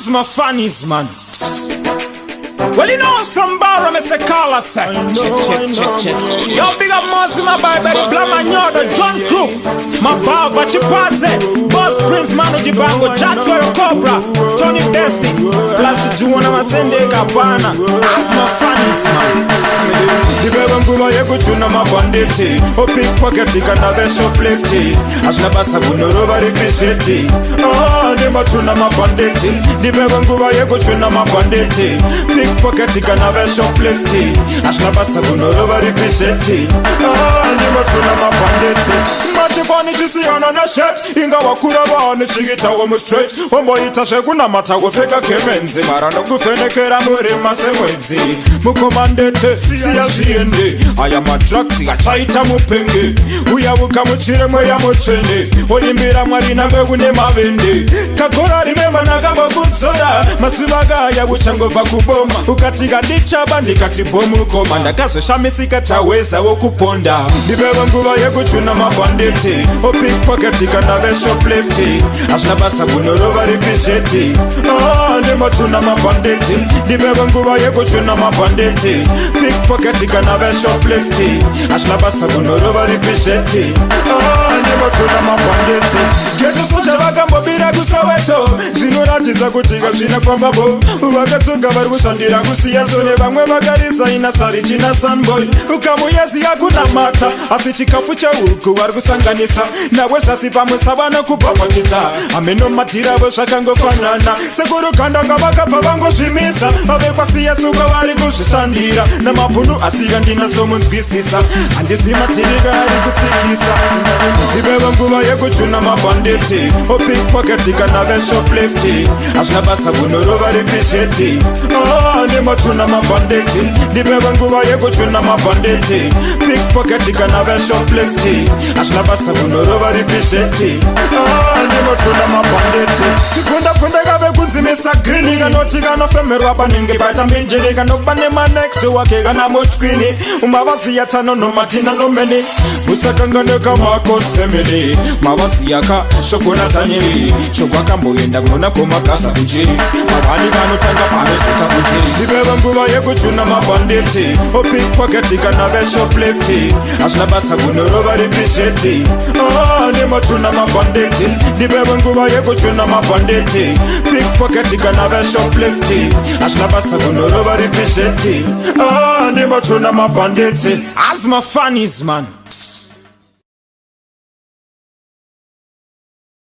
As my funnies, man. Well, you know some bar me Seh Calaz. Check. Yo, big up Mazima by the Blamagno, the John Crew. My Bava Chipadze, Boss Prince Manu Jibango, Jatwell Cobra, Tony Bessie, plus Juana Masende Kapana. As my funnies, man. The Bebanguma Yakuchuna Bhanditi, O pickpocket can have a shoplifty. Ashnabasa Gunova Ricchetti. Oh, the Machuna Bhanditi. The Bebanguma Yakuchuna Bhanditi. Pickpocket can have a shoplifty. Ashnabasa Gunova Ricchetti. Oh, the Machuna Bhanditi. Matifani Chisi on a shirt. Inga Wakurava on the Chigita almost straight. One boy Tashakuna Mata will fake a Kemenzi. Marano Gufenekera Muri Masemwezi. Mukomandete, I am a Traxi, a Chaita Mupenge. We have come to Chiremaya Mochene. Oyimbira Marina Begune Mavende. Kakora remember Nagaba Gutsoda. Masivaga Yabuchango Bakuboma. Ukatika Dicha Bandikati Bomu Komanda. Kaso Shamisika Tawesa Wokuponda. Dibevanguva Yakuchuna Bhanditi. O pickpocket can have a shoplifty. Ashnabasa Gunorova Ricchetti. Oh, the Machuna Bhanditi. Dibevanguva Yakuchuna Bhanditi. Pickpocket can have a shoplifty. Ashnabasa Gunorova Ricchetti. Oh, never to Bhanditi. Get us such a vagambo bira gusaweto. Zinuratiza kutiga zina kwambabo. Uwagatunga barusandira gusiya zone bamwe bagarisa inasari china sunboy. Ukamuyezi yakuna mata. Asichikafu cha uku wargusanganisa. Nawe shasi pamusabana kupapatita. Ameno matira boshakango fanana. Seguru kandanga bakapa bango shimisa. Ave kwa siya suga wari gushishandira. Na mapunu asiga ndina somunzwisisa. Andisi matiriga ari kutikisa. Dibevanguva Yakuchuna Bhanditi. O pickpocket can have a shoplifty. Ashnabasa Gunorova Ricchetti. Oh, the Machuna Bhanditi. Dibevanguva Yakuchuna Bhanditi. Pickpocket can have a shoplifty. Ashnabasa Gunorova Ricchetti. Oh, the Machuna Bhanditi. Chikunda Fundega Begunzi Mr. Green. Ganotiga no Femero Baninge Bataminjiri. Ganobanema next to Wakegana Motsquini. Umabasi Yatano no Martina no many. Musakanga Kamakos family. Mawasi Yaka, Shokuna Tanyiri. Shokwaka Moyenda Mona Komakasa Ujiri. Mawani Ganotanga Paresuka Ujiri. Dibevanguva Yakuchuna Bhanditi. O pickpocket can have a shoplifty. Ashnabasa Gunorova Ricchetti. Oh, the Machuna Bhanditi. Dibevanguva Yakuchuna Bhanditi. Pickpocket can have a shoplifty. Ashnabasa Gunorova Ricchetti. Oh, the Machuna Bhanditi. As my funnies, man.